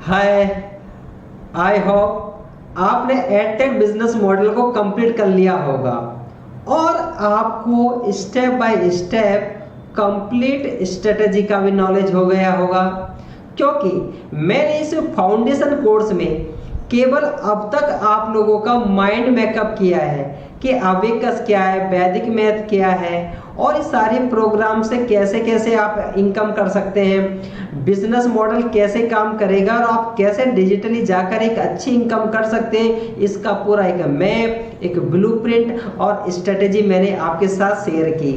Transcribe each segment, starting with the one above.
Hi, I hope आपने edtech business model को complete कर लिया होगा और आपको step by step complete strategy का भी नॉलेज हो गया होगा, क्योंकि मैंने इस फाउंडेशन कोर्स में केवल अब तक आप लोगों का माइंड मेकअप किया है कि अबेकस क्या है, वैदिक मैथ क्या है और इस सारे प्रोग्राम से कैसे कैसे आप इनकम कर सकते हैं, बिजनेस मॉडल कैसे काम करेगा और आप कैसे डिजिटली जाकर एक अच्छी इनकम कर सकते हैं। इसका पूरा एक मैप, एक ब्लूप्रिंट और स्ट्रेटेजी मैंने आपके साथ शेयर की।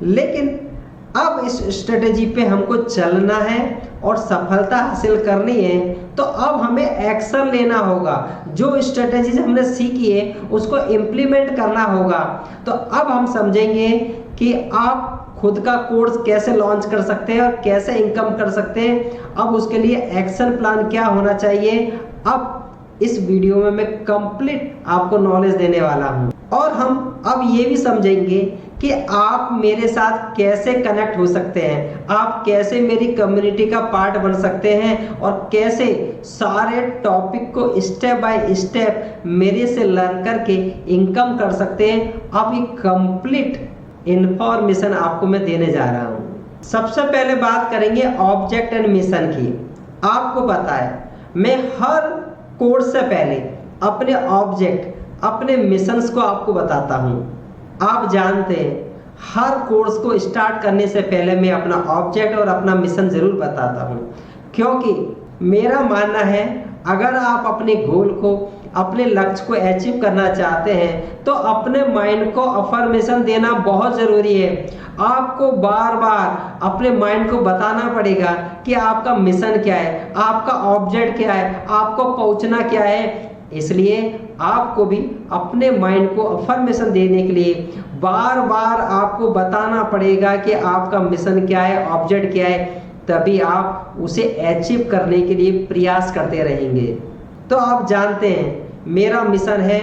लेकिन अब इस स्ट्रेटेजी पे हमको चलना है और सफलता हासिल करनी है, तो अब हमें एक्शन लेना होगा। जो स्ट्रेटेजी हमने सीखी है उसको इम्प्लीमेंट करना होगा। तो अब हम समझेंगे कि आप खुद का कोर्स कैसे लॉन्च कर सकते हैं और कैसे इनकम कर सकते हैं। अब उसके लिए एक्शन प्लान क्या होना चाहिए, अब इस वीडियो में मैं कंप्लीट आपको नॉलेज देने वाला हूं। और हम अब ये भी समझेंगे कि आप मेरे साथ कैसे कनेक्ट हो सकते हैं, आप कैसे मेरी कम्युनिटी का पार्ट बन सकते हैं और कैसे सारे टॉपिक को स्टेप बाय स्टेप मेरे से लर्न करके इनकम कर सकते हैं। अब ये कंप्लीट इंफॉर्मेशन आपको मैं देने जा रहा हूं। सबसे पहले बात करेंगे ऑब्जेक्ट एंड मिशन की। आपको पता है मैं हर कोर्स से पहले अपने ऑब्जेक्ट, अपने मिशंस को आपको बताता हूं। आप जानते हैं हर कोर्स को स्टार्ट करने से पहले मैं अपना ऑब्जेक्ट और अपना मिशन जरूर बताता हूं, क्योंकि मेरा मानना है अगर आप अपने गोल को, अपने लक्ष्य को अचीव करना चाहते हैं तो अपने माइंड को अफर्मेशन देना बहुत जरूरी है। आपको बार बार अपने माइंड को बताना पड़ेगा कि आपका मिशन क्या है, आपका ऑब्जेक्ट क्या है, आपको पहुंचना क्या है। इसलिए आपको भी अपने माइंड को अफर्मेशन देने के लिए बार बार आपको बताना पड़ेगा कि आपका मिशन क्या है, ऑब्जेक्ट क्या है, तभी आप उसे अचीव करने के लिए प्रयास करते रहेंगे। तो आप जानते हैं मेरा मिशन है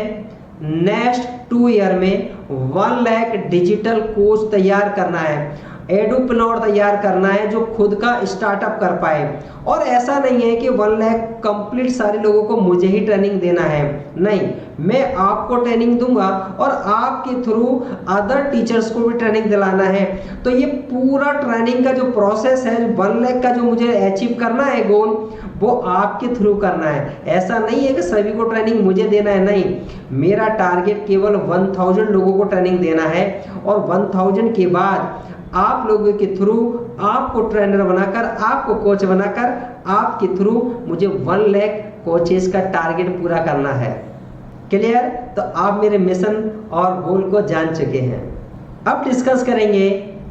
नेक्स्ट 2 ईयर में 1 लाख डिजिटल कोच तैयार करना है, एडुप्रेन्योर तैयार करना है जो खुद का स्टार्टअप कर पाए। और ऐसा नहीं है कि 1 लाख कंप्लीट सारे लोगों को मुझे ही ट्रेनिंग देना है, नहीं, मैं आपको ट्रेनिंग दूंगा और आपके थ्रू अदर टीचर्स को भी ट्रेनिंग दिलाना है। तो ये पूरा ट्रेनिंग का जो प्रोसेस है, 1 लाख का जो मुझे अचीव करना है गोल, वो आपके थ्रू करना है। ऐसा नहीं है कि सभी को ट्रेनिंग मुझे देना है, नहीं, मेरा टारगेट केवल 1000 लोगों को ट्रेनिंग देना है और 1000 के बाद आप लोगों के थ्रू आपको ट्रेनर बनाकर, आपको कोच बनाकर, आपके थ्रू मुझे 1 लाख कोचेस का टारगेट पूरा करना है। क्लियर? तो आप मेरे मिशन और गोल को जान चुके हैं। अब डिस्कस करेंगे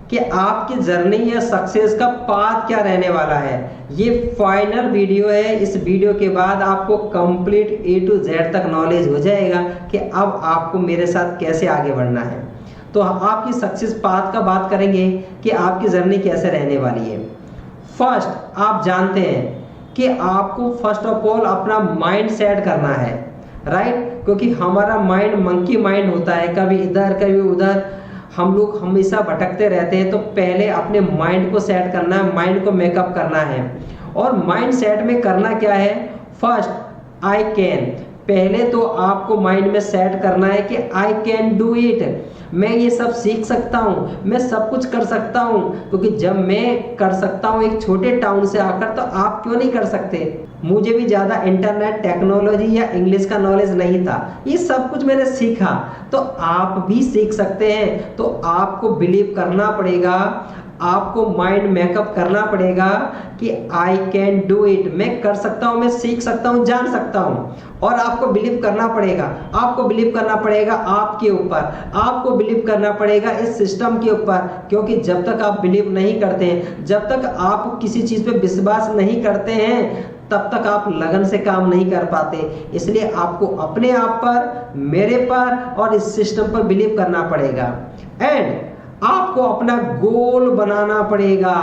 कि आपकी जर्नी या सक्सेस का पाथ क्या रहने वाला है। ये फाइनल वीडियो है, इस वीडियो के बाद आपको कंप्लीट A to Z तक नॉलेज हो जाएगा कि अब आपको मेरे साथ कैसे आगे बढ़ना है। तो आपकी सक्सेस पाथ का बात करेंगे कि आपकी जर्नी कैसे रहने वाली है। फर्स्ट, आप जानते हैं कि आपको फर्स्ट ऑफ ऑल अपना माइंड सेट करना है, राइट? क्योंकि हमारा माइंड मंकी माइंड होता है, कभी इधर कभी उधर, हम लोग हमेशा भटकते रहते हैं। तो पहले अपने माइंड को सेट करना है, माइंड को मेकअप करना है। और माइंड सेट में करना क्या है? First, I can. पहले तो आपको माइंड में सेट करना है कि आई कैन डू इट, मैं ये सब सीख सकता हूँ, मैं सब कुछ कर सकता हूँ। क्योंकि जब मैं कर सकता हूँ एक छोटे टाउन से आकर, तो आप क्यों नहीं कर सकते? मुझे भी ज़्यादा इंटरनेट टेक्नोलॉजी या इंग्लिश का नॉलेज नहीं था, ये सब कुछ मैंने सीखा, तो आप भी सीख सकते हैं। तो आपको बिलीव करना पड़ेगा, आपको माइंड मेकअप करना पड़ेगा कि आई कैन डू इट, मैं कर सकता हूँ, मैं सीख सकता हूँ, जान सकता हूँ। और आपको बिलीव करना पड़ेगा, आपको बिलीव करना पड़ेगा आपके ऊपर, आपको बिलीव करना पड़ेगा इस सिस्टम के ऊपर। क्योंकि जब तक आप बिलीव नहीं करते हैं, जब तक आप किसी चीज़ पे विश्वास नहीं करते हैं, तब तक आप लगन से काम नहीं कर पाते। इसलिए आपको अपने आप पर, मेरे पर और इस सिस्टम पर बिलीव करना पड़ेगा। एंड आपको अपना गोल बनाना पड़ेगा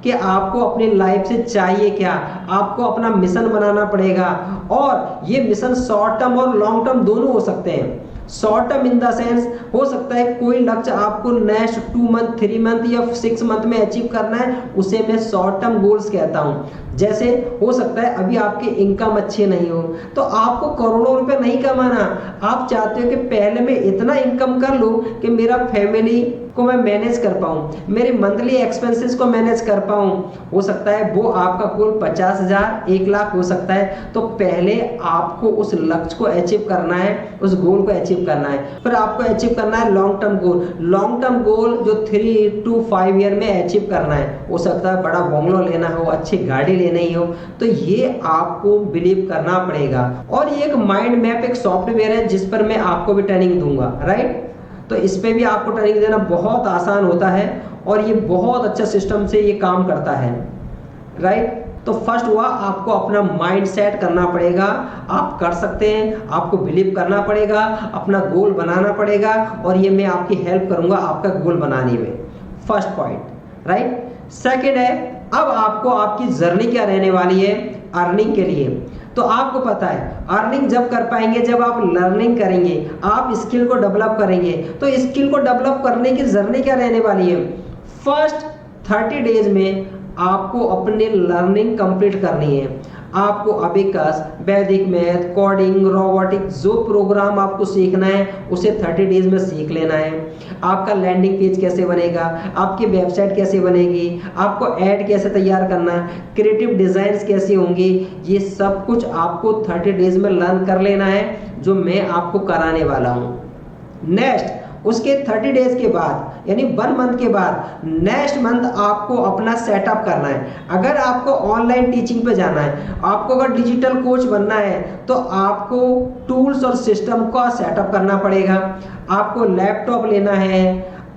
कि आपको अपनी लाइफ से चाहिए क्या, आपको अपना मिशन बनाना पड़ेगा। और ये मिशन शॉर्ट टर्म और लॉन्ग टर्म दोनों हो सकते हैं। Short term in the sense हो सकता है कोई लक्ष्य आपको नेक्स्ट 2 मंथ 3 मंथ या 6 मंथ में अचीव करना है, उसे मैं शॉर्ट टर्म गोल्स कहता हूं। जैसे हो सकता है अभी आपकी इनकम अच्छी नहीं हो तो आपको करोड़ों रुपए नहीं कमाना, आप चाहते हो कि पहले मैं इतना इनकम कर लूं कि मेरा फैमिली को मैं मैनेज कर पाऊं, मेरे मंथली एक्सपेंसेस को मैनेज कर पाऊं। हो सकता है वो आपका गोल 50,000 1 लाख हो सकता है। तो पहले आपको उस लक्ष्य को अचीव करना है, उस गोल को अचीव करना है। फिर आपको अचीव करना है long term goal. Long term goal जो 3 to 5 ईयर में अचीव करना है, हो सकता है बड़ा बंगलो लेना हो, अच्छी गाड़ी लेनी हो, तो ये आपको बिलीव करना पड़ेगा। और ये एक माइंड मैप एक सॉफ्टवेयर है जिस पर मैं आपको भी ट्रेनिंग दूंगा, राइट। तो इस पे भी आपको ट्रेनिंग देना बहुत आसान होता है और ये बहुत अच्छा सिस्टम से ये काम करता है, राइट। तो फर्स्ट हुआ आपको अपना माइंड सेट करना पड़ेगा, आप कर सकते हैं, आपको बिलीव करना पड़ेगा, अपना गोल बनाना पड़ेगा और ये मैं आपकी हेल्प करूंगा आपका गोल बनाने में। First point, right. सेकंड है, अब आपको आपकी जर्नी क्या रहने वाली है अर्निंग के लिए। तो आपको पता है अर्निंग जब कर पाएंगे जब आप लर्निंग करेंगे, आप स्किल को डेवलप करेंगे। तो स्किल को डेवलप करने की जर्नी क्या रहने वाली है, फर्स्ट 30 डेज में आपको अपनी लर्निंग कंप्लीट करनी है। आपको अबिकस, वैदिक मैथ, कोडिंग, रोबोटिक जो प्रोग्राम आपको सीखना है उसे 30 डेज में सीख लेना है। आपका लैंडिंग पेज कैसे बनेगा, आपकी वेबसाइट कैसे बनेगी, आपको ऐड कैसे तैयार करना है, क्रिएटिव डिजाइन्स कैसे होंगी, ये सब कुछ आपको 30 डेज में लर्न कर लेना है, जो मैं आपको कराने वाला हूँ। नेक्स्ट उसके 30 डेज के बाद यानी 1 मंथ के बाद नेक्स्ट मंथ आपको अपना सेटअप करना है। अगर आपको ऑनलाइन टीचिंग पे जाना है, आपको अगर डिजिटल कोच बनना है, तो आपको टूल्स और सिस्टम का सेटअप करना पड़ेगा। आपको लैपटॉप लेना है,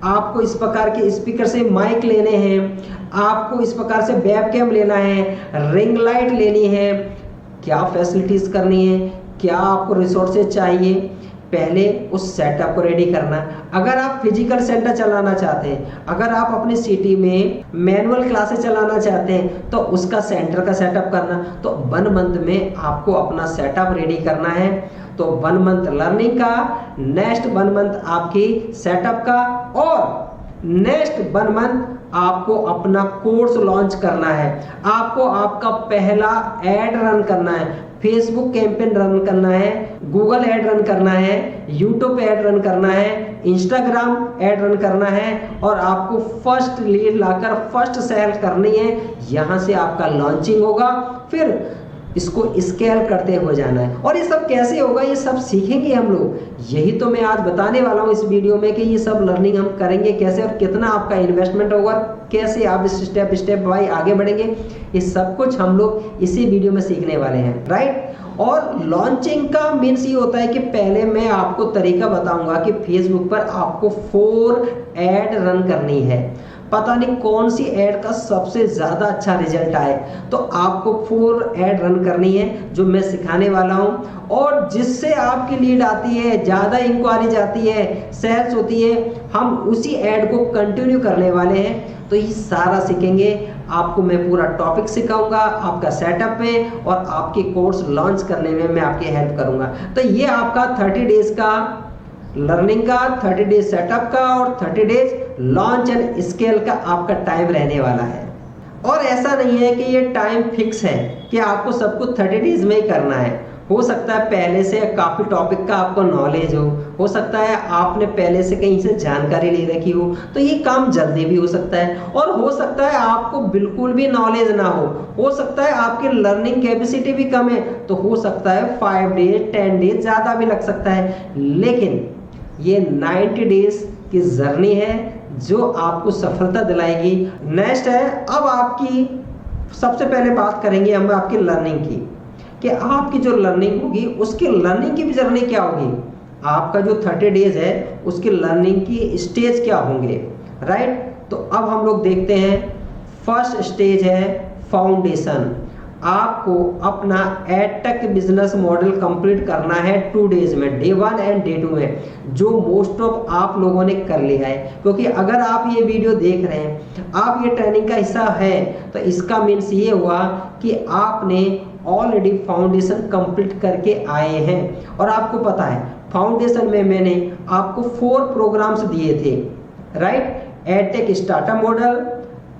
आपको इस प्रकार के स्पीकर से माइक लेने हैं, आपको इस प्रकार से वेबकैम लेना है, रिंग लाइट लेनी है, क्या फैसिलिटीज करनी है, क्या आपको रिसोर्सेज चाहिए, पहले उस सेटअप को रेडी करना। अगर आप फिजिकल सेंटर चलाना चाहते हैं, अगर आप अपनी सिटी में मैनुअल क्लासेस चलाना चाहते हैं, तो उसका सेंटर का सेटअप करना। तो 1 मंथ में आपको अपना सेटअप रेडी करना है। तो 1 मंथ लर्निंग का, नेक्स्ट 1 मंथ आपकी सेटअप का और नेक्स्ट 1 मंथ आपको अपना कोर्स लॉन्च करना है। आपको आपका पहला एड रन करना है, फेसबुक कैंपेन रन करना है, गूगल ऐड रन करना है, यूट्यूब ऐड रन करना है, इंस्टाग्राम ऐड रन करना है और आपको फर्स्ट लीड लाकर फर्स्ट सेल करनी है। यहाँ से आपका लॉन्चिंग होगा, फिर इसको स्केल करते हुए जाना है। और ये सब कैसे होगा, ये सब सीखेंगे हम लोग। यही तो मैं आज बताने वाला हूँ इस वीडियो में कि ये सब लर्निंग हम करेंगे कैसे और कितना आपका इन्वेस्टमेंट होगा, कैसे आप स्टेप स्टेप बाय आगे बढ़ेंगे। ये सब कुछ हम लोग इसी वीडियो में सीखने वाले हैं, राइट। और लॉन्चिंग का मीन्स ये होता है कि पहले मैं आपको तरीका बताऊंगा कि फेसबुक पर आपको 4 ऐड रन करनी है। पता नहीं कौन सी ऐड का सबसे ज्यादा अच्छा रिजल्ट आए, तो आपको 4 ऐड रन करनी है जो मैं सिखाने वाला हूं। और जिससे आपकी लीड आती है, ज्यादा इंक्वायरीज आती है, सेल्स होती है, हम उसी ऐड को कंटिन्यू करने वाले हैं। तो ये सारा सीखेंगे, आपको मैं पूरा टॉपिक सिखाऊंगा, आपका सेटअप में और आपके कोर्स लॉन्च करने में मैं आपकी हेल्प करूंगा। तो ये आपका 30 डेज का लर्निंग का, 30 डेज सेटअप का और 30 डेज लॉन्च एंड स्केल का आपका टाइम रहने वाला है। और ऐसा नहीं है कि ये टाइम फिक्स है कि आपको सब कुछ 30 डेज में ही करना है। हो सकता है पहले से काफी टॉपिक का आपको नॉलेज हो सकता है आपने पहले से कहीं से जानकारी ले रखी हो ये काम जल्दी भी हो सकता है। और हो सकता है आपको बिल्कुल भी नॉलेज ना हो सकता है आपकी लर्निंग कैपेसिटी भी कम है, तो हो सकता है 5 डेज 10 डेज ज्यादा भी लग सकता है। लेकिन ये 90 डेज की जर्नी है जो आपको सफलता दिलाएगी। नेक्स्ट है, अब आपकी सबसे पहले बात करेंगे हम आपकी लर्निंग की कि आपकी जो लर्निंग होगी उसकी लर्निंग की भी जर्नी क्या होगी। आपका जो 30 डेज है उसकी लर्निंग की स्टेज क्या होंगे, राइट। तो अब हम लोग देखते हैं, फर्स्ट स्टेज है फाउंडेशन। आपको अपना एडटेक बिजनेस मॉडल कंप्लीट करना है 2 डेज में, डे 1 एंड डे 2 में, जो मोस्ट ऑफ आप लोगों ने कर लिया है। क्योंकि अगर आप ये वीडियो देख रहे हैं, आप ये ट्रेनिंग का हिस्सा है, तो इसका मीन्स ये हुआ कि आपने ऑलरेडी फाउंडेशन कंप्लीट करके आए हैं। और आपको पता है फाउंडेशन में मैंने आपको 4 प्रोग्राम्स दिए थे, right. Edtech startup model,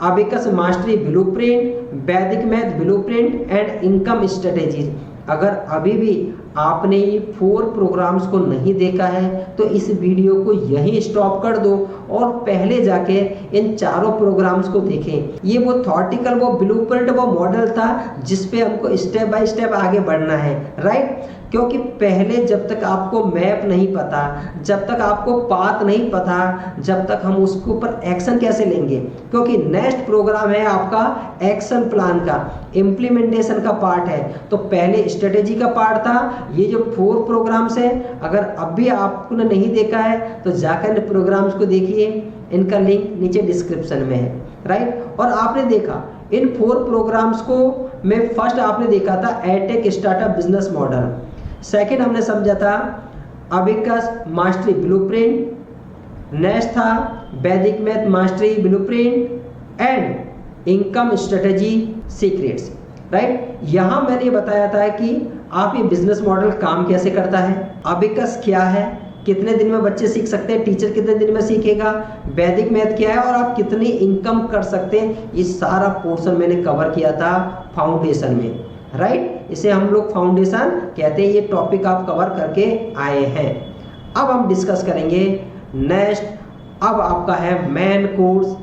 abacus mastery blueprint, Vedic math blueprint and income strategies. अगर अभी भी आपने ये 4 प्रोग्राम्स को नहीं देखा है तो इस वीडियो को यहीं स्टॉप कर दो और पहले जाके इन चारों प्रोग्राम्स को देखें। ये वो थॉटिकल, वो ब्लूप्रिंट, वो मॉडल था जिस पे हमको स्टेप बाय स्टेप आगे बढ़ना है, राइट। क्योंकि पहले जब तक आपको मैप नहीं पता, जब तक आपको पाथ नहीं पता, जब तक हम उसके ऊपर एक्शन कैसे लेंगे। क्योंकि नेक्स्ट प्रोग्राम है आपका एक्शन प्लान का, इम्प्लीमेंटेशन का पार्ट है। तो पहले स्ट्रेटेजी का पार्ट था, ये जो 4 प्रोग्राम्स है, अगर अब भी आपने नहीं देखा है तो जाकर इन प्रोग्राम्स को देखिए, इनका लिंक नीचे डिस्क्रिप्शन में है, राइट। और आपने देखा इन 4 प्रोग्राम्स को में फर्स्ट आपने देखा था edtech startup business model, second हमने समझा था अबिकस मास्टरी ब्लूप्रिंट, नेक्स्ट था वैदिक math mastery blueprint and income strategy secrets, right. यहां मैंने बताया था कि आप ये बिजनेस मॉडल काम कैसे करता है, अबिकस क्या है, कितने दिन में बच्चे सीख सकते हैं, टीचर कितने दिन में सीखेगा, वैदिक मैथ क्या है और आप कितनी इनकम कर सकते हैं, ये सारा पोर्शन मैंने कवर किया था फाउंडेशन में, राइट। इसे हम लोग फाउंडेशन कहते हैं। ये टॉपिक आप कवर करके आए हैं। अब हम डिस्कस करेंगे नेक्स्ट, अब आपका है मेन कोर्स,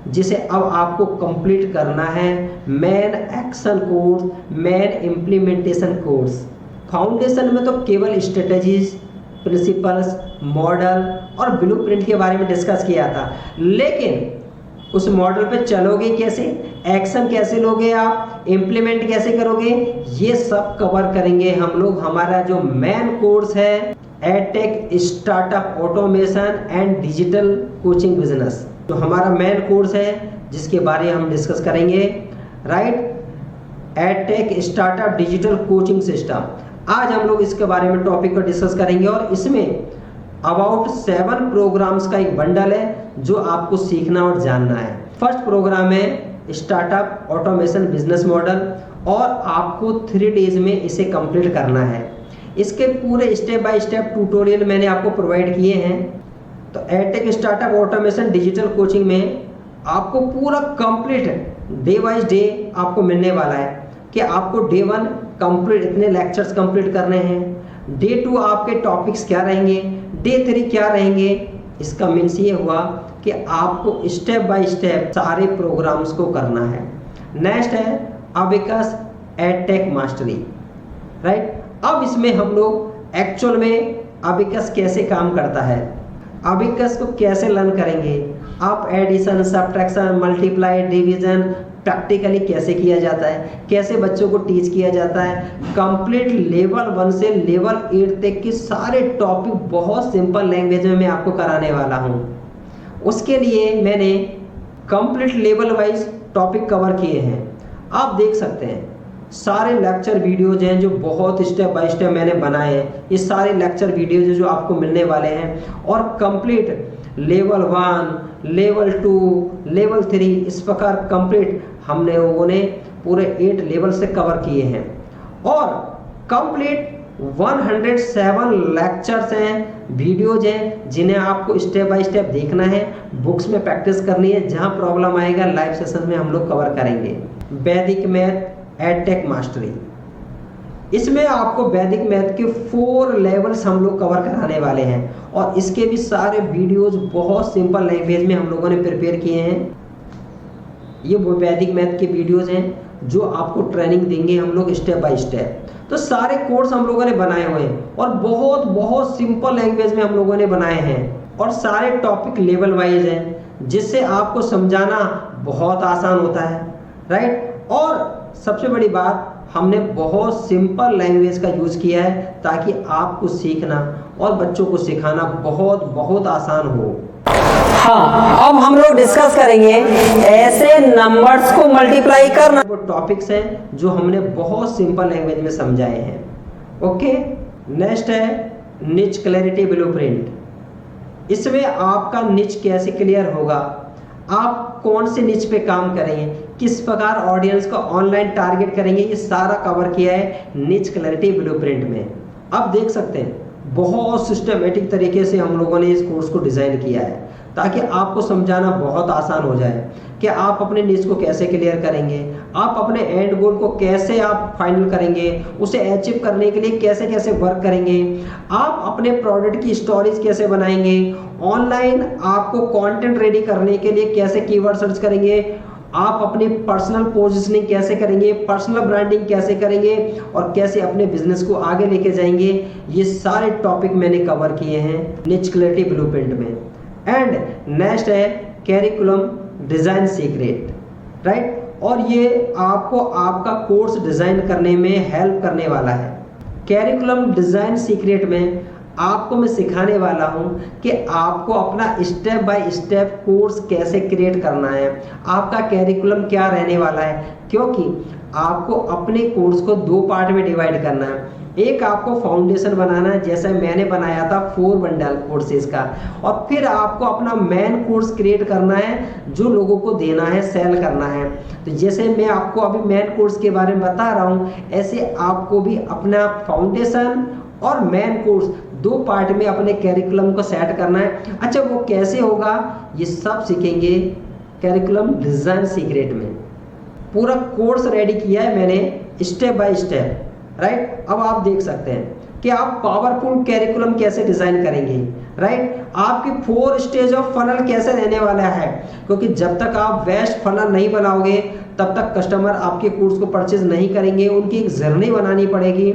जिसे अब आपको कंप्लीट करना है, main action course, main implementation course. Foundation में तो केवल स्ट्रेटजीज, प्रिंसिपल्स, मॉडल और ब्लूप्रिंट के बारे में डिस्कस किया था, लेकिन उस मॉडल पे चलोगे कैसे, एक्शन कैसे लोगे आप, इम्प्लीमेंट कैसे करोगे, ये सब कवर करेंगे हम लोग। हमारा जो मेन कोर्स है edtech startup automation and digital coaching business, जो हमारा मेन कोर्स है जिसके बारे में हम डिस्कस करेंगे, right. Edtech startup digital coaching system, आज हम लोग इसके बारे में टॉपिक को डिस्कस करेंगे और इसमें अबाउट 7 प्रोग्राम्स का एक बंडल है जो आपको सीखना और जानना है। फर्स्ट प्रोग्राम है स्टार्टअप ऑटोमेशन बिजनेस मॉडल और आपको 3 डेज में इसे कंप्लीट करना है। इसके पूरे स्टेप बाय स्टेप ट्यूटोरियल मैंने आपको प्रोवाइड किए हैं। तो edtech startup automation digital coaching में आपको पूरा कंप्लीट डे वाइज डे आपको मिलने वाला है कि आपको डे 1 कंप्लीट इतने लेक्चर्स कंप्लीट करने हैं, डे 2 आपके टॉपिक्स क्या रहेंगे, डे 3 क्या रहेंगे। इसका मीन्स ये हुआ कि आपको स्टेप बाय स्टेप सारे प्रोग्राम्स को करना है। नेक्स्ट है अबिकस एडटेक मास्टरी, राइट। अब इसमें हम लोग एक्चुअल में अबिकस कैसे काम करता है, अबिकस को कैसे लर्न करेंगे, आप addition, subtraction, multiply, division practically कैसे किया जाता है, कैसे बच्चों को टीच किया जाता है। कंप्लीट लेवल 1 से लेवल 8 तक के सारे टॉपिक बहुत सिंपल लैंग्वेज में मैं आपको कराने वाला हूँ। उसके लिए मैंने complete level wise topic cover किए हैं। आप देख सकते हैं सारे लेक्चर वीडियोज हैं जो बहुत स्टेप बाय स्टेप मैंने बनाए हैं। ये सारे लेक्चर वीडियोज जो आपको मिलने वाले हैं और कंप्लीट लेवल 1, लेवल 2, लेवल 3 इस प्रकार कंप्लीट हमने लोगों ने पूरे 8 लेवल से कवर किए हैं और कंप्लीट 107 लेक्चर्स हैं, वीडियोज हैं जिन्हें आपको स्टेप बाय स्टेप देखना है, बुक्स में प्रैक्टिस करनी है। जहां प्रॉब्लम आएगा लाइव सेशन में हम लोग कवर करेंगे। वैदिक मैथ एडटेक मास्टरी, इसमें आपको वैदिक मैथ के 4 लेवल्स हम लोग कवर कराने वाले हैं और इसके भी सारे वीडियोज बहुत सिंपल लैंग्वेज में हम लोगों ने प्रिपेयर किए हैं। ये वो वैदिक मैथ के वीडियोज हैं जो आपको ट्रेनिंग देंगे हम लोग स्टेप बाय स्टेप। तो सारे कोर्स हम लोगों ने बनाए हुए हैं और बहुत बहुत सिंपल लैंग्वेज में हम लोगों ने बनाए हैं और सारे टॉपिक लेवल वाइज हैं जिससे आपको समझाना बहुत आसान होता है, राइट। और सबसे बड़ी बात, हमने बहुत सिंपल लैंग्वेज का यूज किया है ताकि आपको सीखना और बच्चों को सिखाना बहुत बहुत आसान हो। हाँ, अब हम लोग डिस्कस करेंगे ऐसे नंबर्स को मल्टीप्लाई करना। वो टॉपिक्स हैं जो हमने बहुत सिंपल लैंग्वेज में समझाए हैं। ओके, नेक्स्ट है निच क्लैरिटी ब्लूप्रिंट। इसमें आपका निच कैसे क्लियर होगा, आप कौन से निच पे काम करेंगे, किस प्रकार ऑडियंस को ऑनलाइन टारगेट करेंगे, ये सारा कवर किया है निच क्लैरिटी ब्लूप्रिंट में। अब देख सकते हैं बहुत सिस्टमेटिक तरीके से हम लोगों ने इस कोर्स को डिज़ाइन किया है ताकि आपको समझाना बहुत आसान हो जाए कि आप अपने नीड्स को कैसे क्लियर करेंगे, आप अपने एंड गोल को कैसे आप फाइनल करेंगे, उसे अचीव करने के लिए कैसे कैसे वर्क करेंगे, आप अपने प्रोडक्ट की स्टोरीज कैसे बनाएंगे, ऑनलाइन आपको कंटेंट रेडी करने के लिए कैसे कीवर्ड सर्च करेंगे, आप अपनी पर्सनल पोजीशनिंग कैसे करेंगे, पर्सनल ब्रांडिंग कैसे करेंगे और कैसे अपने बिजनेस को आगे लेके जाएंगे। ये सारे टॉपिक मैंने कवर किए हैं निच क्लैरिटी ब्लूप्रिंट में। एंड नेक्स्ट है कैरिकुलम डिजाइन सीक्रेट, राइट। और ये आपको आपका कोर्स डिजाइन करने में हेल्प करने वाला है। कैरिकुलम डिजाइन सीक्रेट में आपको मैं सिखाने वाला हूं कि आपको अपना स्टेप बाय स्टेप कोर्स कैसे क्रिएट करना है, आपका कैरिकुलम क्या रहने वाला है, क्योंकि आपको अपने कोर्स को 2 पार्ट में डिवाइड करना है। एक आपको फाउंडेशन बनाना है जैसे मैंने बनाया था 4 बंडल कोर्सेज का, और फिर आपको अपना मेन कोर्स क्रिएट करना है जो लोगों को देना है, सेल करना है। तो जैसे मैं आपको अभी मेन कोर्स के बारे में बता रहा हूँ, ऐसे आपको भी अपना फाउंडेशन और मेन कोर्स 2 पार्ट में अपने कैरिकुलम को सेट करना है। अच्छा, वो कैसे होगा ये सब सीखेंगे कैरिकुलम डिजाइन सीक्रेट में। पूरा कोर्स रेडी किया है मैंने स्टेप बाय स्टेप, राइट। अब आप देख सकते हैं कि आप पावरफुल कैरिकुलम कैसे डिजाइन करेंगे, राइट। आपकी 4 स्टेज ऑफ फनल कैसे रहने वाला है, क्योंकि जब तक आप बेस्ट फनल नहीं बनाओगे तब तक कस्टमर आपके कोर्स को परचेज नहीं करेंगे। उनकी एक जर्नी बनानी पड़ेगी,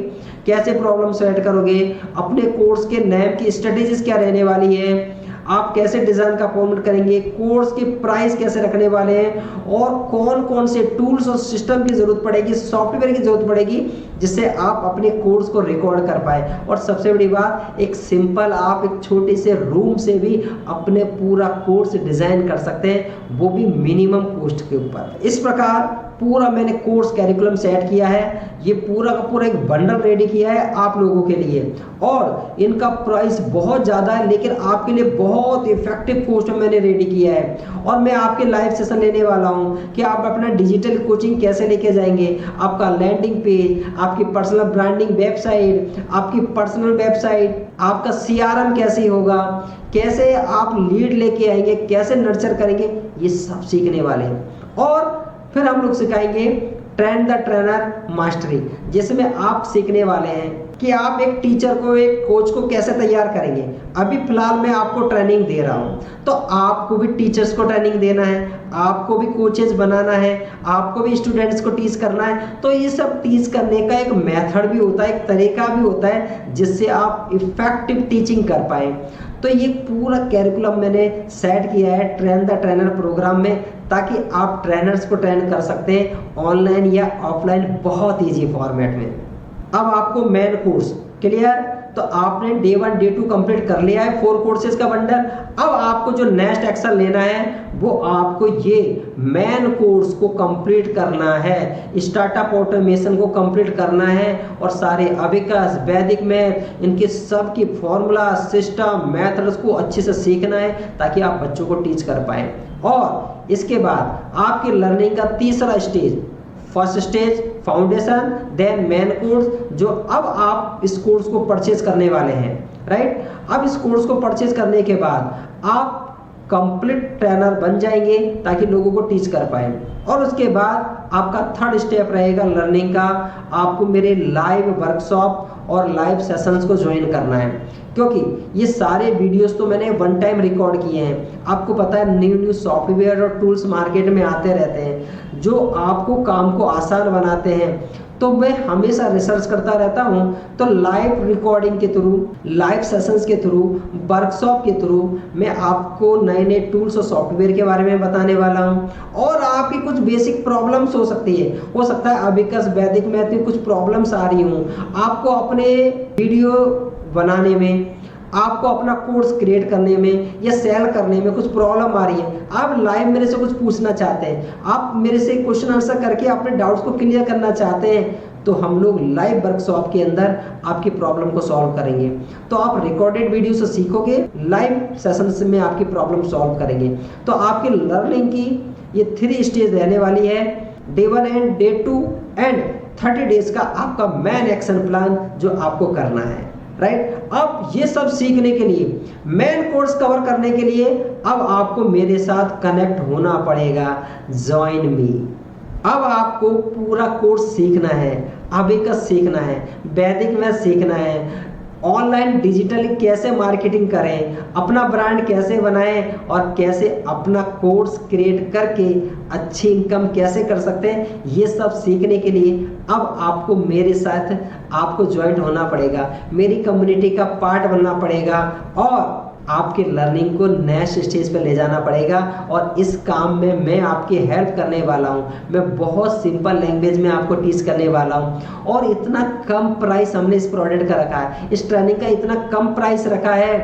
कैसे प्रॉब्लम सेट करोगे, अपने कोर्स के नेम की स्ट्रेटेजीज क्या रहने वाली है, आप कैसे डिजाइन का फॉर्मेट करेंगे, कोर्स की प्राइस कैसे रखने वाले हैं, और कौन कौन से टूल्स और सिस्टम की जरूरत पड़ेगी, सॉफ्टवेयर की जरूरत पड़ेगी जिससे आप अपने कोर्स को रिकॉर्ड कर पाए। और सबसे बड़ी बात, एक सिंपल आप एक छोटे से रूम से भी अपने पूरा कोर्स डिजाइन कर सकते हैं, वो भी मिनिमम कॉस्ट के ऊपर। इस प्रकार पूरा मैंने कोर्स कैरिकुलम सेट किया है, ये पूरा का पूरा एक बंडल रेडी किया है आप लोगों के लिए, और इनका प्राइस बहुत ज़्यादा है लेकिन आपके लिए बहुत इफेक्टिव कॉस्ट में मैंने रेडी किया है। और मैं आपके लाइव सेशन लेने वाला हूँ कि आप अपना डिजिटल कोचिंग कैसे लेके जाएंगे, आपका लैंडिंग पेज, आपकी पर्सनल ब्रांडिंग वेबसाइट, आपकी पर्सनल वेबसाइट, आपका CRM कैसे होगा, कैसे आप लीड लेके आएंगे, कैसे नर्चर करेंगे, ये सब सीखने वाले हैं। और फिर हम लोग सिखाएंगे ट्रेन द ट्रेनर मास्टरी, जिसमें आप सीखने वाले हैं कि आप एक टीचर को, एक कोच को कैसे तैयार करेंगे। अभी फिलहाल मैं आपको ट्रेनिंग दे रहा हूं, तो आपको भी टीचर्स को ट्रेनिंग देना है, आपको भी कोचेस बनाना है, आपको भी स्टूडेंट्स को टीच करना है। तो ये सब टीच करने का एक मेथड भी होता है, एक तरीका भी होता है जिससे आप इफेक्टिव टीचिंग कर पाए। तो ये पूरा कैरिकुलम मैंने सेट किया है ट्रेन द ट्रेनर प्रोग्राम में, ताकि आप ट्रेनर्स को ट्रेन कर सकते हैं ऑनलाइन या ऑफलाइन बहुत ईजी फॉर्मेट में। अब आपको मेन कोर्स क्लियर, तो आपने डे 1 डे 2 कंप्लीट कर लिया है 4 कोर्सेज का बंडल। अब आपको जो नेक्स्ट एक्शन लेना है वो आपको ये मेन कोर्स को कंप्लीट करना है, स्टार्टअप ऑटोमेशन को कंप्लीट करना है, और सारे अबिकस, वैदिक मैथ, इनके सब की फॉर्मूला, सिस्टम, मेथड्स को अच्छे से सीखना है ताकि आप बच्चों को टीच कर पाए। और इसके बाद आपकी लर्निंग का तीसरा stage, first stage foundation, then main course, जो अब आप इस कोर्स को परचेज करने वाले हैं, राइट। अब इस कोर्स को परचेज करने के बाद आप कंप्लीट ट्रेनर बन जाएंगे ताकि लोगों को टीच कर पाए। और उसके बाद आपका थर्ड स्टेप रहेगा लर्निंग का, आपको मेरे लाइव वर्कशॉप और लाइव सेशंस को ज्वाइन करना है, क्योंकि ये सारे वीडियोस तो मैंने वन टाइम रिकॉर्ड किए हैं। आपको पता है न्यू सॉफ्टवेयर और टूल्स मार्केट में आते रहते हैं जो आपको काम को आसान बनाते हैं, तो मैं हमेशा रिसर्च करता रहता हूँ। तो लाइव रिकॉर्डिंग के थ्रू, लाइव सेशंस के थ्रू, वर्कशॉप के थ्रू मैं आपको नए नए टूल्स और सॉफ्टवेयर के बारे में बताने वाला हूँ। और आपकी कुछ बेसिक प्रॉब्लम्स हो सकती है, हो सकता है अबिकस, वैदिक मैथ में कुछ प्रॉब्लम्स आ रही हूँ, आपको अपने वीडियो बनाने में, आपको अपना कोर्स क्रिएट करने में या सेल करने में कुछ प्रॉब्लम आ रही है, आप लाइव मेरे से कुछ पूछना चाहते हैं, आप मेरे से क्वेश्चन आंसर करके अपने डाउट्स को क्लियर करना चाहते हैं, तो हम लोग लाइव वर्कशॉप के अंदर आपकी प्रॉब्लम को सॉल्व करेंगे। तो आप रिकॉर्डेड वीडियो से सीखोगे, लाइव सेशन में आपकी प्रॉब्लम सॉल्व करेंगे। तो आपकी लर्निंग की ये 3 स्टेज रहने वाली है, day 1 and day 2 and 30 days का आपका मेन एक्शन प्लान जो आपको करना है, राइट। अब ये सब सीखने के लिए, मेन कोर्स कवर करने के लिए अब आपको मेरे साथ कनेक्ट होना पड़ेगा। Join me. अब आपको पूरा कोर्स सीखना है, अबेकस सीखना है, वैदिक मैथ सीखना है, ऑनलाइन डिजिटली कैसे मार्केटिंग करें, अपना ब्रांड कैसे बनाएं और कैसे अपना कोर्स क्रिएट करके अच्छी इनकम कैसे कर सकते हैं, ये सब सीखने के लिए अब आपको मेरे साथ आपको ज्वाइन होना पड़ेगा, मेरी कम्युनिटी का पार्ट बनना पड़ेगा और आपके लर्निंग को नेक्स्ट स्टेज पे ले जाना पड़ेगा। और इस काम में मैं आपकी हेल्प करने वाला हूँ। मैं बहुत सिंपल लैंग्वेज में आपको टीच करने वाला हूँ और इतना कम प्राइस हमने इस प्रोडक्ट का रखा है, इस ट्रेनिंग का इतना कम प्राइस रखा है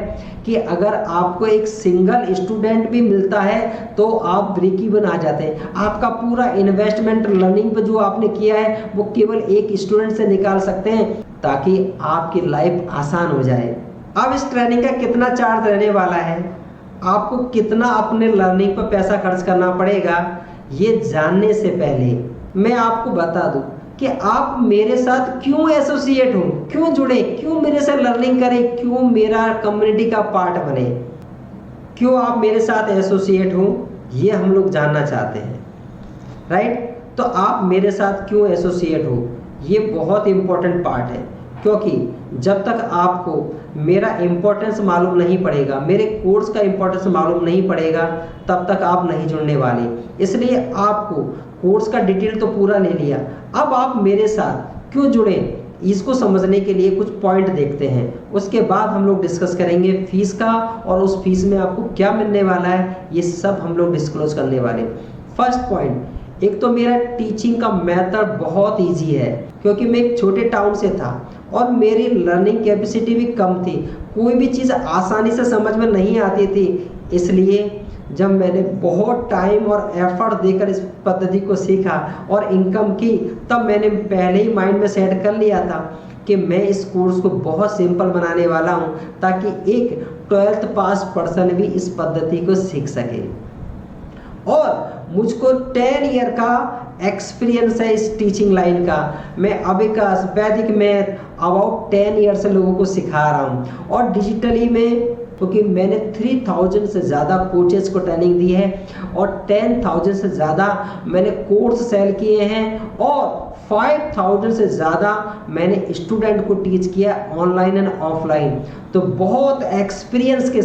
कि अगर आपको एक सिंगल स्टूडेंट भी मिलता है तो आप ब्रेक इवन आ जाते हैं। आपका पूरा इन्वेस्टमेंट लर्निंग पे जो आपने किया है वो केवल एक स्टूडेंट से निकाल सकते हैं ताकि आपकी लाइफ आसान हो जाए। अब इस ट्रेनिंग का कितना चार्ज रहने वाला है, आपको कितना अपने लर्निंग पर पैसा खर्च करना पड़ेगा, ये जानने से पहले मैं आपको बता दूं कि आप मेरे साथ क्यों एसोसिएट हो, क्यों जुड़े, क्यों मेरे से लर्निंग करें, क्यों मेरा कम्युनिटी का पार्ट बने, क्यों आप मेरे साथ एसोसिएट हो, ये हम लोग जानना चाहते हैं। राइट? तो आप मेरे साथ क्यों एसोसिएट हो, ये बहुत इंपॉर्टेंट पार्ट है, क्योंकि जब तक आपको मेरा इंपॉर्टेंस मालूम नहीं पड़ेगा, मेरे कोर्स का इंपॉर्टेंस मालूम नहीं पड़ेगा, तब तक आप नहीं जुड़ने वाले। इसलिए आपको कोर्स का डिटेल तो पूरा ले लिया, अब आप मेरे साथ क्यों जुड़े इसको समझने के लिए कुछ पॉइंट देखते हैं। उसके बाद हम लोग डिस्कस करेंगे फीस का, और उस फीस में आपको क्या मिलने वाला है ये सब हम लोग डिस्क्लोज करने वाले। फर्स्ट पॉइंट, एक तो मेरा टीचिंग का मेथड बहुत ईजी है, क्योंकि मैं एक छोटे टाउन से था और मेरी लर्निंग कैपेसिटी भी कम थी, कोई भी चीज़ आसानी से समझ में नहीं आती थी। इसलिए जब मैंने बहुत टाइम और एफर्ट देकर इस पद्धति को सीखा और इनकम की, तब मैंने पहले ही माइंड में सेट कर लिया था कि मैं इस कोर्स को बहुत सिंपल बनाने वाला हूँ ताकि एक 12th पास पर्सन भी इस पद्धति को सीख सके। और मुझको 10 ईयर का एक्सपीरियंस है इस टीचिंग लाइन का। मैं अबेकस, वैदिक मैथ अबाउट 10 ईयर से लोगों को सिखा रहा हूँ, और डिजिटली में क्योंकि मैंने 3000 से ज़्यादा कोचेस को ट्रेनिंग दी है और 10,000 से ज़्यादा मैंने कोर्स सेल किए हैं और 5000 से ज़्यादा मैंने स्टूडेंट को टीच किया ऑनलाइन एंड ऑफलाइन। तो बहुत एक्सपीरियंस के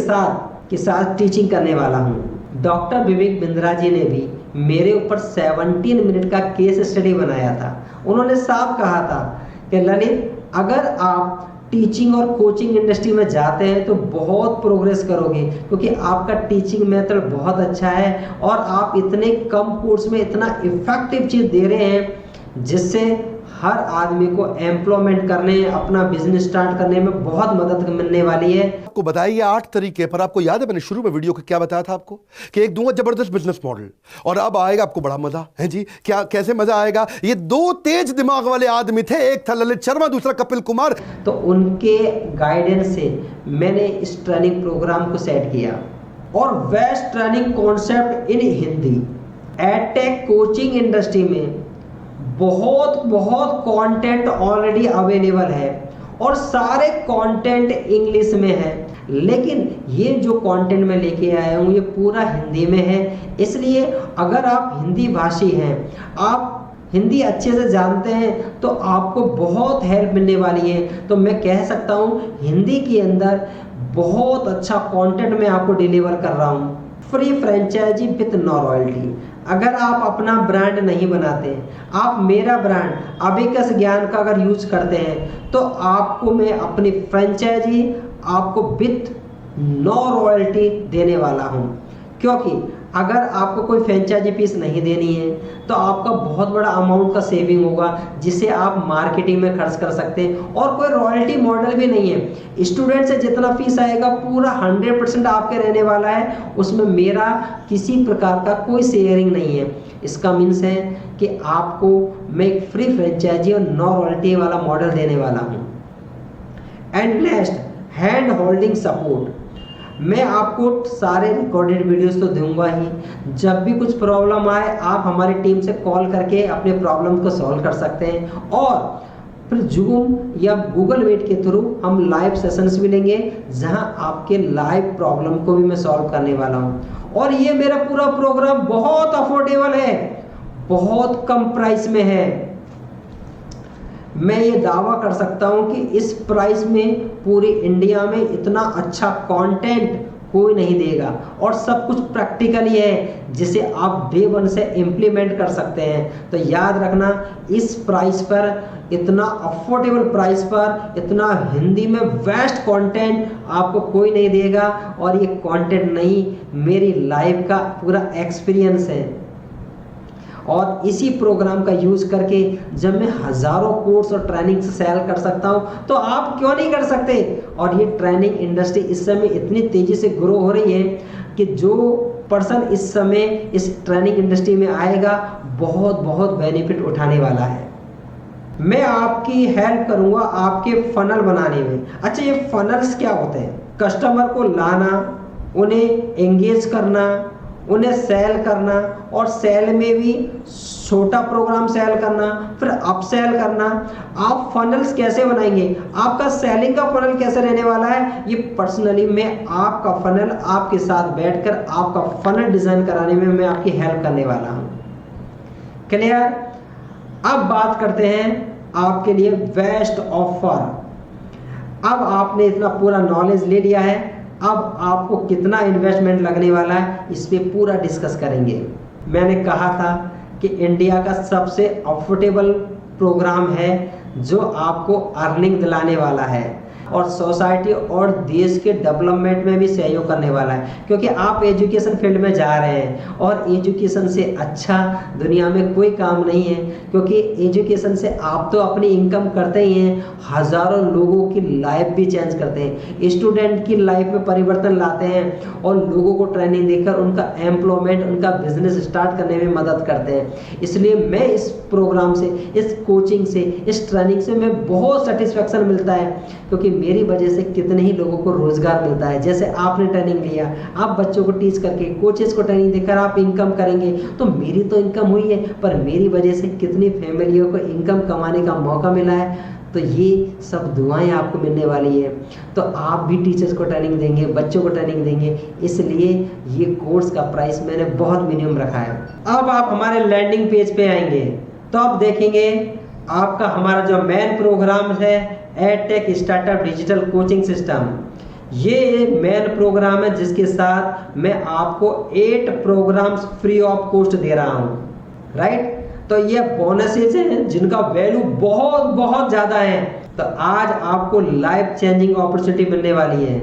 साथ टीचिंग करने वाला हूँ। डॉक्टर विवेक बिंद्रा जी ने भी मेरे ऊपर 17 मिनट का केस स्टडी बनाया था। उन्होंने साफ कहा था कि ललित, अगर आप टीचिंग और कोचिंग इंडस्ट्री में जाते हैं तो बहुत प्रोग्रेस करोगे, क्योंकि आपका टीचिंग मेथड बहुत अच्छा है और आप इतने कम कोर्स में इतना इफेक्टिव चीज़ दे रहे हैं जिससे हर आदमी को एम्प्लॉयमेंट करने, अपना बिजनेस स्टार्ट करने में बहुत मदद मिलने वाली है। आपको बताइए 8 तरीके, पर आपको याद है मैंने शुरू में वीडियो को क्या बताया था आपको कि एक दूंगा जबरदस्त बिजनेस मॉडल, और अब आएगा आपको बड़ा मजा है जी। क्या कैसे मजा आएगा? ये 2 तेज दिमाग वाले आदमी थे, एक था ललित शर्मा, दूसरा कपिल कुमार। तो उनके गाइडेंस से मैंने इस ट्रेनिंग प्रोग्राम को सेट किया और best training concept in Hindi. Edtech coaching industry में बहुत कंटेंट ऑलरेडी अवेलेबल है और सारे कंटेंट इंग्लिश में है, लेकिन ये जो कंटेंट मैं लेके आया हूँ ये पूरा हिंदी में है। इसलिए अगर आप हिंदी भाषी हैं, आप हिंदी अच्छे से जानते हैं, तो आपको बहुत हेल्प मिलने वाली है। तो मैं कह सकता हूँ हिंदी के अंदर बहुत अच्छा कंटेंट मैं आपको डिलीवर कर रहा हूँ। Free franchisee with no royalty. अगर आप अपना ब्रांड नहीं बनाते, आप मेरा ब्रांड अबेकस ज्ञान का अगर यूज करते हैं, तो आपको मैं अपनी फ्रेंचाइजी आपको विथ नो रॉयल्टी देने वाला हूं। क्योंकि अगर आपको कोई फ्रेंचाइजी फीस नहीं देनी है तो आपका बहुत बड़ा अमाउंट का सेविंग होगा जिसे आप मार्केटिंग में खर्च कर सकते हैं, और कोई रॉयल्टी मॉडल भी नहीं है। स्टूडेंट से जितना फीस आएगा पूरा 100% आपके रहने वाला है, उसमें मेरा किसी प्रकार का कोई शेयरिंग नहीं है। इसका मीन्स है कि आपको मैं एक फ्री फ्रेंचाइजी और नो रॉयल्टी वाला मॉडल देने वाला हूँ। And next, hand holding support. मैं आपको सारे रिकॉर्डेड वीडियोस तो दूंगा ही, जब भी कुछ प्रॉब्लम आए आप हमारी टीम से कॉल करके अपने प्रॉब्लम को सॉल्व कर सकते हैं। और फिर जूम या गूगल मीट के थ्रू हम लाइव सेशंस भी लेंगे, जहां आपके लाइव प्रॉब्लम को भी मैं सॉल्व करने वाला हूं। और ये मेरा पूरा प्रोग्राम बहुत अफोर्डेबल है, बहुत कम प्राइस में है। मैं ये दावा कर सकता हूं कि इस प्राइस में पूरी इंडिया में इतना अच्छा कंटेंट कोई नहीं देगा, और सब कुछ प्रैक्टिकली है जिसे आप डे वन से इम्प्लीमेंट कर सकते हैं। तो याद रखना, इस प्राइस पर, इतना अफोर्डेबल प्राइस पर, इतना हिंदी में बेस्ट कंटेंट आपको कोई नहीं देगा। और ये कंटेंट नहीं, मेरी लाइफ का पूरा एक्सपीरियंस है। और इसी प्रोग्राम का यूज करके जब मैं हजारों कोर्स और ट्रेनिंग सेल कर सकता हूं, तो आप क्यों नहीं कर सकते। और ये ट्रेनिंग इंडस्ट्री इस समय इतनी तेजी से ग्रो हो रही है कि जो पर्सन इस समय इस ट्रेनिंग इंडस्ट्री में आएगा, बहुत बहुत बेनिफिट उठाने वाला है। मैं आपकी हेल्प करूंगा आपके फनल बनाने में। अच्छा, ये फनल्स क्या होते हैं? कस्टमर को लाना, उन्हें एंगेज करना, उन्हें सेल करना, और सेल में भी छोटा प्रोग्राम सेल करना, फिर अप सेल करना। आप फनल्स कैसे बनाएंगे, आपका सेलिंग का फनल कैसे रहने वाला है, ये पर्सनली मैं आपका फनल आपके साथ बैठकर आपका फनल डिजाइन कराने में मैं आपकी हेल्प करने वाला हूं। क्लियर? अब बात करते हैं आपके लिए बेस्ट ऑफर। अब आपने इतना पूरा नॉलेज ले लिया है, अब आपको कितना इन्वेस्टमेंट लगने वाला है इस पे पूरा डिस्कस करेंगे। मैंने कहा था कि इंडिया का सबसे अफोर्डेबल प्रोग्राम है जो आपको अर्निंग दिलाने वाला है, और सोसाइटी और देश के डेवलपमेंट में भी सहयोग करने वाला है। क्योंकि आप एजुकेशन फील्ड में जा रहे हैं, और एजुकेशन से अच्छा दुनिया में कोई काम नहीं है। क्योंकि एजुकेशन से आप तो अपनी इनकम करते ही हैं, हजारों लोगों की लाइफ भी चेंज करते हैं, स्टूडेंट की लाइफ में परिवर्तन लाते हैं, और लोगों को ट्रेनिंग देकर उनका एम्प्लॉयमेंट, उनका बिजनेस स्टार्ट करने में मदद करते हैं। इसलिए मैं इस प्रोग्राम से, इस कोचिंग से, इस ट्रेनिंग से मैं बहुत सेटिस्फेक्शन मिलता है। क्योंकि मेरी वजह से कितने ही लोगों को रोजगार मिलता है। जैसे आपने ट्रेनिंग लिया, आप बच्चों को टीच करके, कोचेस को ट्रेनिंग देकर आप इनकम करेंगे, तो मेरी तो इनकम हुई है, पर मेरी वजह से कितनी फैमिलियों को इनकम कमाने का मौका मिला है। तो ये सब दुआएं आपको मिलने वाली है। तो आप भी टीचर्स को ट्रेनिंग देंगे, बच्चों को ट्रेनिंग देंगे, इसलिए ये कोर्स का प्राइस मैंने बहुत मिनिमम रखा है। अब आप हमारे लैंडिंग पेज पे आएंगे तो आप देखेंगे आपका हमारा जो मेन प्रोग्राम है, edtech startup digital coaching system, ये मेन प्रोग्राम है जिसके साथ मैं आपको 8 प्रोग्राम्स फ्री ऑफ कॉस्ट दे रहा हूं। राइट? तो ये बोनसेस हैं जिनका वैल्यू बहुत बहुत ज्यादा है। तो आज आपको लाइफ चेंजिंग अपॉर्चुनिटी मिलने वाली है।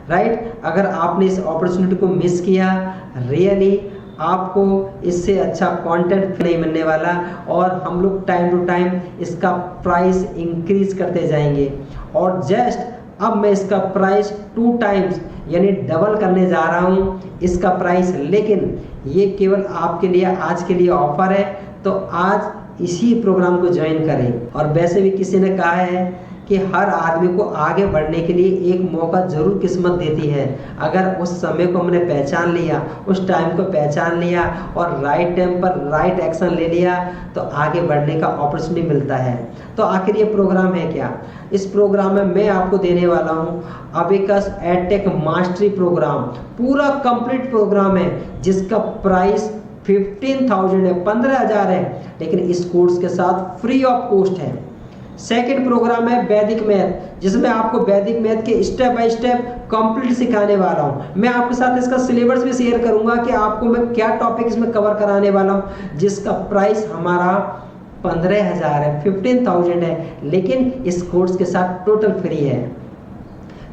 राइट? अगर आपने इस अपॉर्चुनिटी को मिस किया, रियली आपको इससे अच्छा कंटेंट नहीं मिलने वाला, और हम लोग टाइम टू टाइम इसका प्राइस इंक्रीज करते जाएंगे। और जस्ट अब मैं इसका प्राइस 2 टाइम्स यानी डबल करने जा रहा हूँ इसका प्राइस। लेकिन ये केवल आपके लिए आज के लिए ऑफर है, तो आज इसी प्रोग्राम को ज्वाइन करें। और वैसे भी किसी ने कहा है कि हर आदमी को आगे बढ़ने के लिए एक मौका जरूर किस्मत देती है। अगर उस समय को हमने पहचान लिया, उस टाइम को पहचान लिया, और राइट टाइम पर राइट एक्शन ले लिया, तो आगे बढ़ने का अपॉर्चुनिटी मिलता है। तो आखिर ये प्रोग्राम है क्या? इस प्रोग्राम में मैं आपको देने वाला हूँ अबेकस एडटेक मास्टरी प्रोग्राम। पूरा कंप्लीट प्रोग्राम है जिसका प्राइस 15,000 है, 15,000 है, लेकिन इस कोर्स के साथ फ्री ऑफ कॉस्ट है। सेकंड प्रोग्राम है वैदिक मैथ, जिसमें आपको वैदिक मैथ के स्टेप बाय स्टेप कंप्लीट सिखाने वाला हूं। मैं आपके साथ इसका सिलेबस भी शेयर करूंगा कि आपको मैं क्या टॉपिक इसमें कवर कराने वाला हूं, जिसका प्राइस हमारा 15,000 है, 15,000 है, लेकिन इस कोर्स के साथ टोटल फ्री है।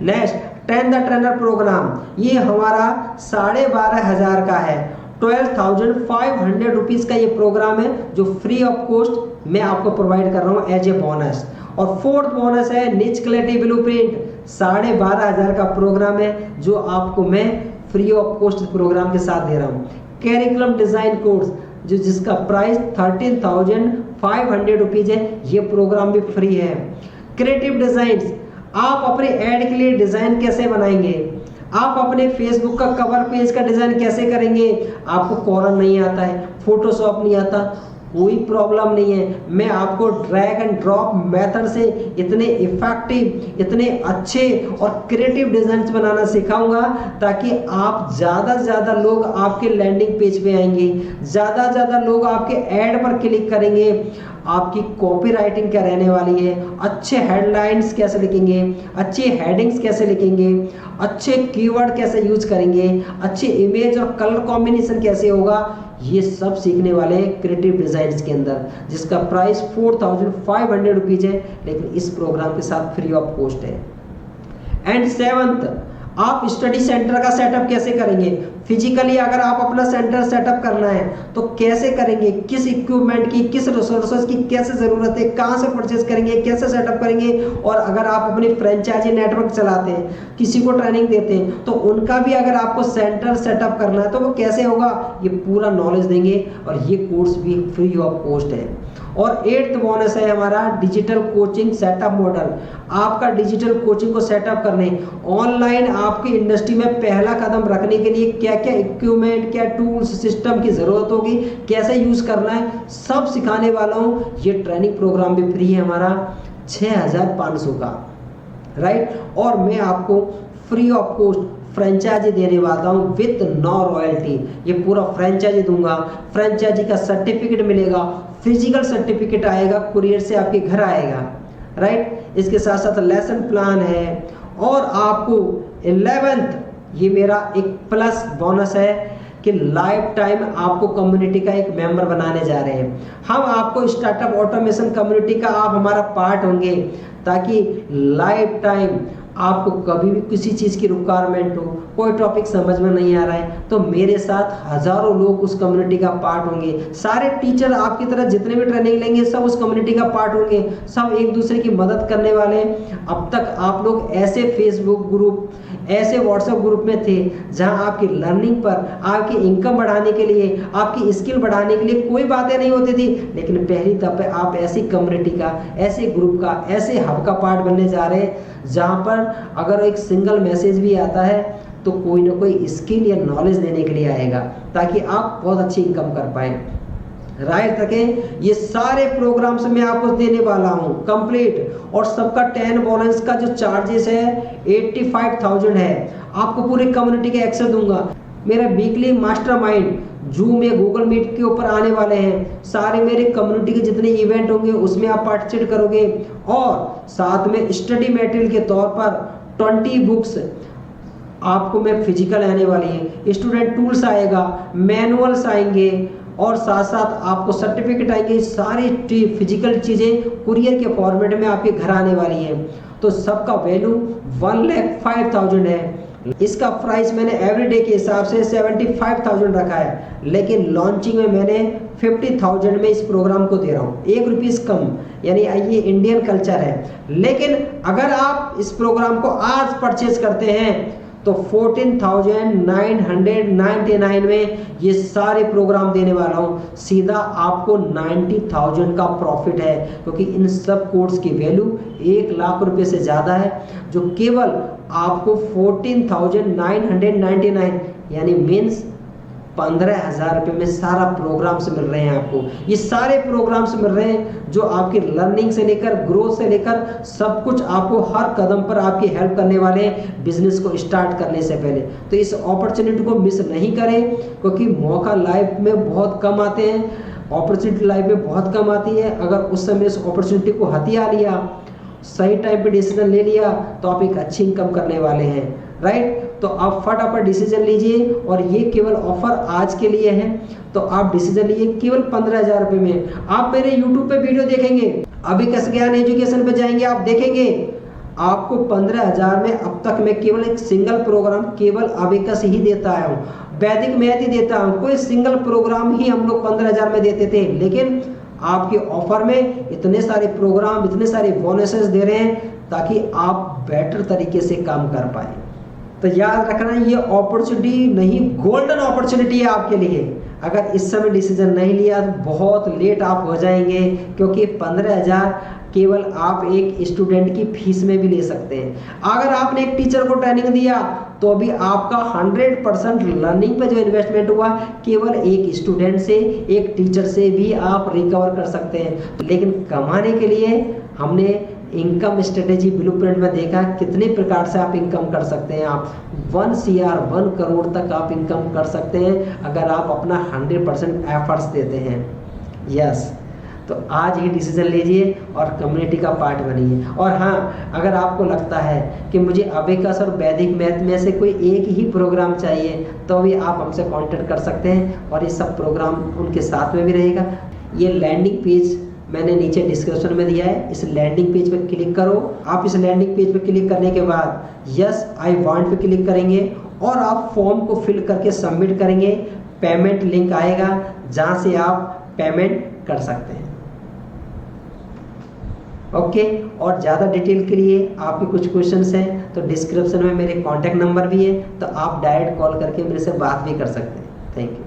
Next, train the trainer program, ये हमारा 12,500 का है, 12,500 रुपीज का ये प्रोग्राम है जो फ्री ऑफ कॉस्ट मैं आपको प्रोवाइड कर रहा हूँ एज ए बोनस। और फोर्थ बोनस है निच क्लैरिटी ब्लूप्रिंट, 12,500 का प्रोग्राम है जो आपको मैं फ्री ऑफ कॉस्ट प्रोग्राम के साथ दे रहा हूँ। कैरिकुलम डिजाइन कोर्स जो जिसका प्राइस 13,500 रुपीज है, ये प्रोग्राम भी फ्री है। क्रिएटिव डिजाइन, आप अपने ऐड के लिए डिजाइन कैसे बनाएंगे, आप अपने फेसबुक का कवर पेज का डिजाइन कैसे करेंगे, आपको कॉरन नहीं आता है, फोटोशॉप नहीं आता, कोई प्रॉब्लम नहीं है। मैं आपको ड्रैग एंड ड्रॉप मेथड से इतने इफेक्टिव, इतने अच्छे और क्रिएटिव डिजाइन बनाना सिखाऊंगा ताकि आप ज़्यादा से ज़्यादा लोग आपके लैंडिंग पेज पे आएंगे, ज़्यादा से ज़्यादा लोग आपके ऐड पर क्लिक करेंगे। आपकी कॉपी राइटिंग क्या रहने वाली है, अच्छे हेडलाइंस कैसे लिखेंगे, अच्छे हेडिंग्स कैसे लिखेंगे, अच्छे कीवर्ड कैसे यूज करेंगे, अच्छे इमेज और कलर कॉम्बिनेशन कैसे होगा, ये सब सीखने वाले हैं क्रिएटिव डिजाइन्स के अंदर, जिसका प्राइस 4500 रुपीज है, लेकिन इस प्रोग्राम के साथ फ्री ऑफ कॉस्ट है। एंड सेवंथ, आप स्टडी सेंटर का सेटअप कैसे करेंगे। फिजिकली अगर आप अपना सेंटर सेटअप करना है तो कैसे करेंगे, किस इक्विपमेंट की, किस रिसोर्सेज की कैसे ज़रूरत है, कहाँ से परचेज करेंगे, कैसे सेटअप करेंगे। और अगर आप अपनी फ्रेंचाइजी नेटवर्क चलाते हैं, किसी को ट्रेनिंग देते हैं, तो उनका भी अगर आपको सेंटर सेटअप करना है तो वो कैसे होगा, ये पूरा नॉलेज देंगे। और ये कोर्स भी फ्री ऑफ कॉस्ट है। और 8th बोनस है हमारा डिजिटल कोचिंग सेटअप मॉडल। आपका डिजिटल कोचिंग को सेटअप करने, ऑनलाइन आपकी इंडस्ट्री में पहला कदम रखने के लिए क्या क्या इक्विपमेंट, क्या टूल्स, सिस्टम की ज़रूरत होगी, कैसे यूज़ करना है, सब सिखाने वाला हूँ। ये ट्रेनिंग प्रोग्राम भी फ्री है हमारा 6500 का, राइट। और मैं आपको फ्री ऑफ कॉस्ट फ्रेंचाइजी देने वाला हूँ विथ नो रॉयल्टी। ये पूरा फ्रेंचाइजी दूंगा, फ्रेंचाइजी का सर्टिफिकेट मिलेगा, फिजिकल सर्टिफिकेट आएगा, कुरियर से आपके घर आएगा, राइट। इसके साथ साथ लेसन प्लान है। और आपको 11th, ये मेरा एक प्लस बोनस है कि लाइफ टाइम आपको कम्युनिटी का एक मेंबर बनाने जा रहे हैं। हम आपको स्टार्टअप ऑटोमेशन कम्युनिटी का आप हमारा पार्ट होंगे, ताकि लाइफ टाइम आपको कभी भी किसी चीज़ की रिक्वायरमेंट हो, कोई टॉपिक समझ में नहीं आ रहा है, तो मेरे साथ हज़ारों लोग उस कम्युनिटी का पार्ट होंगे। सारे टीचर आपकी तरह जितने भी ट्रेनिंग लेंगे सब उस कम्युनिटी का पार्ट होंगे, सब एक दूसरे की मदद करने वाले। अब तक आप लोग ऐसे फेसबुक ग्रुप, ऐसे व्हाट्सएप ग्रुप में थे जहां आपकी लर्निंग पर, आपकी इनकम बढ़ाने के लिए, आपकी स्किल बढ़ाने के लिए कोई बातें नहीं होती थी, लेकिन पहली दफे आप ऐसी कम्युनिटी का, ऐसे ग्रुप का, ऐसे हब का पार्ट बनने जा रहे हैं जहां पर अगर एक सिंगल मैसेज भी आता है तो कोई ना कोई स्किल या नॉलेज देने के लिए आएगा, ताकि आप बहुत अच्छी इनकम कर पाए, राइट रखें। ये सारे प्रोग्राम्स मैं आपको देने वाला हूं कंप्लीट, और सबका 10 बोनस का जो चार्जेस है 85,000 है। आपको पूरी कम्युनिटी के एक्सेस दूंगा। मेरा वीकली मास्टरमाइंड जूम या गूगल मीट के ऊपर आने वाले हैं। सारे मेरे कम्युनिटी के जितने इवेंट होंगे उसमें आप पार्टिसिपेट करोगे। और साथ में स्टडी मटेरियल के तौर पर 20 बुक्स आपको मैं फिजिकल आने वाली है, स्टूडेंट टूल्स आएगा, मैनुअल्स आएंगे, और साथ साथ आपको सर्टिफिकेट आएंगे। सारी फिजिकल चीज़ें कुरियर के फॉर्मेट में आपके घर आने वाली है। तो सबका वैल्यू 1,05,000 है। इसका प्राइस मैंने एवरीडे के हिसाब से 75,000 रखा है, लेकिन लॉन्चिंग में मैंने 50,000 में इस प्रोग्राम को दे रहा हूँ, 1 रुपीज़ कम। यानी ये इंडियन कल्चर है। लेकिन अगर आप इस प्रोग्राम को आज परचेज करते हैं तो 14,999 में ये सारे प्रोग्राम देने वाला हूँ। सीधा आपको 90,000 का प्रॉफिट है, क्योंकि इन सब कोर्स की वैल्यू 1 लाख रुपए से ज़्यादा है, जो केवल आपको 14,999 यानी मीन्स 15,000 रुपये में सारा प्रोग्राम्स मिल रहे हैं आपको। ये सारे प्रोग्राम्स मिल रहे हैं जो आपकी लर्निंग से लेकर, ग्रोथ से लेकर, सब कुछ आपको हर कदम पर आपकी हेल्प करने वाले हैं बिजनेस को स्टार्ट करने से पहले। तो इस अपॉर्चुनिटी को मिस नहीं करें, क्योंकि मौका लाइफ में बहुत कम आते हैं, अपॉर्चुनिटी लाइफ में बहुत कम आती है। अगर उस समय उस अपॉर्चुनिटी को हथिया लिया, सही टाइम पे डिसीजन ले लिया, तो आप एक अच्छी इनकम करने वाले हैं, राइट। तो आप फटाफट डिसीजन लीजिए, और ये केवल ऑफर आज के लिए है। तो आप डिसीजन लीजिए केवल 15,000 रुपये में। आप मेरे यूट्यूब पे वीडियो देखेंगे, अभिकस ज्ञान एजुकेशन पे जाएंगे, आप देखेंगे आपको 15,000 में अब तक मैं केवल एक सिंगल प्रोग्राम केवल अभिकस ही देता आया हूँ, वैदिक मैथ ही देता हूँ। कोई सिंगल प्रोग्राम ही हम लोग 15,000 में देते थे, लेकिन आपके ऑफर में इतने सारे प्रोग्राम, इतने सारे बोनसेस दे रहे हैं ताकि आप बेटर तरीके से काम कर पाए। तो याद रखना, ये अपॉर्चुनिटी नहीं, गोल्डन अपॉर्चुनिटी है आपके लिए। अगर इस समय डिसीजन नहीं लिया तो बहुत लेट आप हो जाएंगे, क्योंकि 15,000 केवल आप एक स्टूडेंट की फीस में भी ले सकते हैं। अगर आपने एक टीचर को ट्रेनिंग दिया तो अभी आपका 100% लर्निंग पे जो इन्वेस्टमेंट हुआ केवल एक स्टूडेंट से, एक टीचर से भी आप रिकवर कर सकते हैं। लेकिन कमाने के लिए हमने इनकम स्ट्रेटेजी ब्लूप्रिंट में देखा कितने प्रकार से आप इनकम कर सकते हैं। आप 1 CR 1 करोड़ तक आप इनकम कर सकते हैं अगर आप अपना 100% एफर्ट्स देते हैं। यस, तो आज ही डिसीजन लीजिए और कम्युनिटी का पार्ट बनिए। और हाँ, अगर आपको लगता है कि मुझे अबेकस और वैदिक मैथ में से कोई एक ही प्रोग्राम चाहिए तो भी आप हमसे कांटेक्ट कर सकते हैं और ये सब प्रोग्राम उनके साथ में भी रहेगा। ये लैंडिंग पेज मैंने नीचे डिस्क्रिप्शन में दिया है, इस लैंडिंग पेज पर क्लिक करो। आप इस लैंडिंग पेज पर क्लिक करने के बाद यस आई वांट पे क्लिक करेंगे और आप फॉर्म को फिल करके सबमिट करेंगे। पेमेंट लिंक आएगा जहां से आप पेमेंट कर सकते हैं। ओके, और ज़्यादा डिटेल के लिए आपके कुछ क्वेश्चंस हैं तो डिस्क्रिप्शन में मेरे कॉन्टैक्ट नंबर भी है, तो आप डायरेक्ट कॉल करके मेरे से बात भी कर सकते हैं। Thank you.